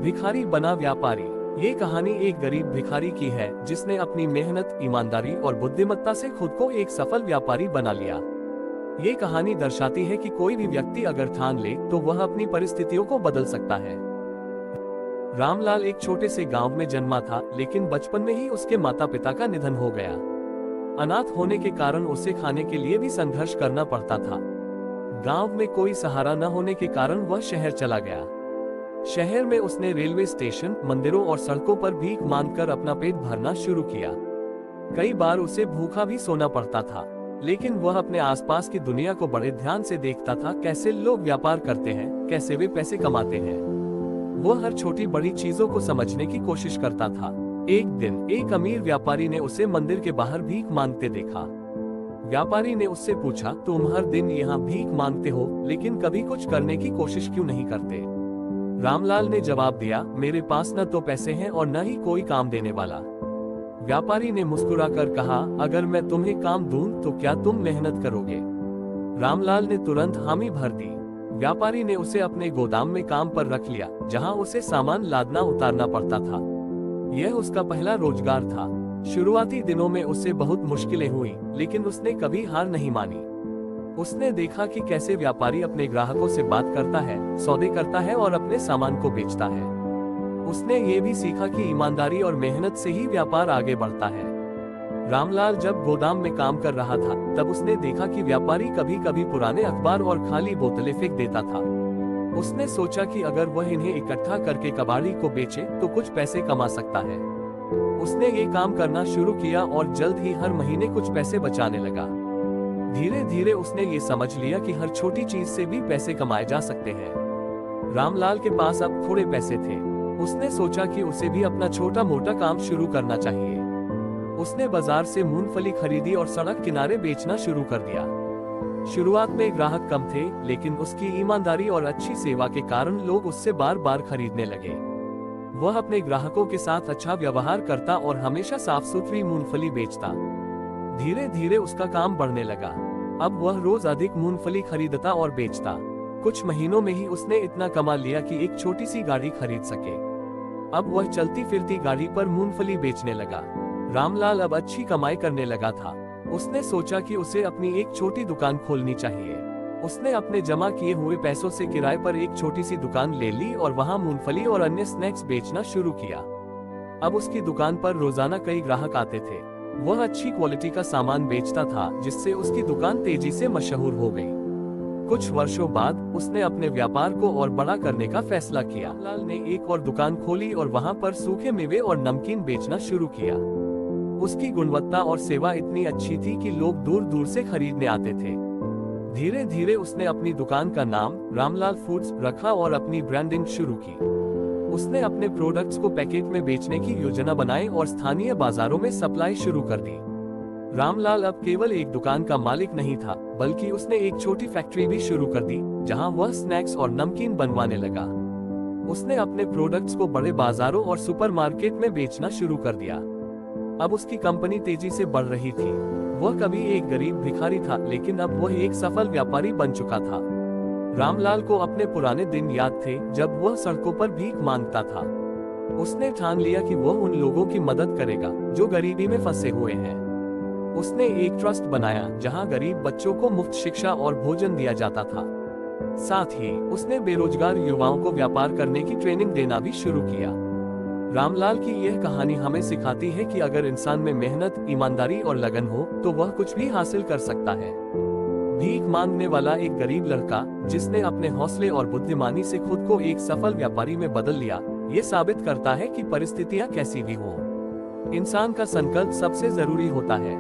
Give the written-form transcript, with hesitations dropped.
भिखारी बना व्यापारी। ये कहानी एक गरीब भिखारी की है जिसने अपनी मेहनत, ईमानदारी और बुद्धिमत्ता से खुद को एक सफल व्यापारी बना लिया। ये कहानी दर्शाती है कि कोई भी व्यक्ति अगर ठान ले तो वह अपनी परिस्थितियों को बदल सकता है। रामलाल एक छोटे से गांव में जन्मा था, लेकिन बचपन में ही उसके माता पिता का निधन हो गया। अनाथ होने के कारण उसे खाने के लिए भी संघर्ष करना पड़ता था। गांव में कोई सहारा न होने के कारण वह शहर चला गया। शहर में उसने रेलवे स्टेशन, मंदिरों और सड़कों पर भीख मांगकर अपना पेट भरना शुरू किया। कई बार उसे भूखा भी सोना पड़ता था, लेकिन वह अपने आसपास की दुनिया को बड़े ध्यान से देखता था। कैसे लोग व्यापार करते हैं, कैसे वे पैसे कमाते हैं। वह हर छोटी बड़ी चीजों को समझने की कोशिश करता था। एक दिन एक अमीर व्यापारी ने उसे मंदिर के बाहर भीख मांगते देखा। व्यापारी ने उससे पूछा, तुम हर दिन यहाँ भीख मांगते हो, लेकिन कभी कुछ करने की कोशिश क्यों नहीं करते? रामलाल ने जवाब दिया, मेरे पास न तो पैसे हैं और न ही कोई काम देने वाला। व्यापारी ने मुस्कुराकर कहा, अगर मैं तुम्हें काम दूं तो क्या तुम मेहनत करोगे? रामलाल ने तुरंत हामी भर दी। व्यापारी ने उसे अपने गोदाम में काम पर रख लिया, जहां उसे सामान लादना उतारना पड़ता था। यह उसका पहला रोजगार था। शुरुआती दिनों में उसे बहुत मुश्किलें हुई, लेकिन उसने कभी हार नहीं मानी। उसने देखा कि कैसे व्यापारी अपने ग्राहकों से बात करता है, सौदे करता है और अपने सामान को बेचता है। उसने ये भी सीखा कि ईमानदारी और मेहनत से ही व्यापार आगे बढ़ता है। रामलाल जब गोदाम में काम कर रहा था, तब उसने देखा कि व्यापारी कभी कभी पुराने अखबार और खाली बोतलें फेंक देता था। उसने सोचा कि अगर वह इन्हें इकट्ठा करके कबाड़ी को बेचे तो कुछ पैसे कमा सकता है। उसने ये काम करना शुरू किया और जल्द ही हर महीने कुछ पैसे बचाने लगा। धीरे धीरे उसने ये समझ लिया कि हर छोटी चीज से भी पैसे कमाए जा सकते हैं। रामलाल के पास अब थोड़े पैसे थे। उसने सोचा कि उसे भी अपना छोटा मोटा काम शुरू करना चाहिए। उसने बाजार से मूंगफली खरीदी और सड़क किनारे बेचना शुरू कर दिया। शुरुआत में ग्राहक कम थे, लेकिन उसकी ईमानदारी और अच्छी सेवा के कारण लोग उससे बार बार खरीदने लगे। वह अपने ग्राहकों के साथ अच्छा व्यवहार करता और हमेशा साफ सुथरी मूंगफली बेचता। धीरे धीरे उसका काम बढ़ने लगा। अब वह रोज अधिक मूंगफली खरीदता और बेचता। कुछ महीनों में ही उसने इतना कमा लिया कि एक छोटी सी गाड़ी खरीद सके। अब वह चलती फिरती गाड़ी पर मूंगफली बेचने लगा। रामलाल अब अच्छी कमाई करने लगा था। उसने सोचा कि उसे अपनी एक छोटी दुकान खोलनी चाहिए। उसने अपने जमा किए हुए पैसों से किराए पर एक छोटी सी दुकान ले ली और वहां मूंगफली और अन्य स्नैक्स बेचना शुरू किया। अब उसकी दुकान पर रोजाना कई ग्राहक आते थे। वह अच्छी क्वालिटी का सामान बेचता था, जिससे उसकी दुकान तेजी से मशहूर हो गई। कुछ वर्षों बाद उसने अपने व्यापार को और बड़ा करने का फैसला किया। लाल ने एक और दुकान खोली और वहां पर सूखे मेवे और नमकीन बेचना शुरू किया। उसकी गुणवत्ता और सेवा इतनी अच्छी थी कि लोग दूर दूर से खरीदने आते थे। धीरे धीरे उसने अपनी दुकान का नाम रामलाल फूड्स रखा और अपनी ब्रांडिंग शुरू की। उसने अपने प्रोडक्ट्स को पैकेट में बेचने की योजना बनाई और स्थानीय बाजारों में सप्लाई शुरू कर दी। रामलाल अब केवल एक दुकान का मालिक नहीं था, बल्कि उसने एक छोटी फैक्ट्री भी शुरू कर दी, जहां वह स्नैक्स और नमकीन बनवाने लगा। उसने अपने प्रोडक्ट्स को बड़े बाजारों और सुपरमार्केट में बेचना शुरू कर दिया। अब उसकी कंपनी तेजी से बढ़ रही थी। वह कभी एक गरीब भिखारी था, लेकिन अब वह एक सफल व्यापारी बन चुका था। रामलाल को अपने पुराने दिन याद थे, जब वह सड़कों पर भीख मांगता था। उसने ठान लिया कि वह उन लोगों की मदद करेगा जो गरीबी में फंसे हुए हैं। उसने एक ट्रस्ट बनाया, जहां गरीब बच्चों को मुफ्त शिक्षा और भोजन दिया जाता था। साथ ही उसने बेरोजगार युवाओं को व्यापार करने की ट्रेनिंग देना भी शुरू किया। रामलाल की यह कहानी हमें सिखाती है कि अगर इंसान में मेहनत, ईमानदारी और लगन हो तो वह कुछ भी हासिल कर सकता है। भीख मांगने वाला एक गरीब लड़का, जिसने अपने हौसले और बुद्धिमानी से खुद को एक सफल व्यापारी में बदल लिया, ये साबित करता है कि परिस्थितियां कैसी भी हो, इंसान का संकल्प सबसे जरूरी होता है।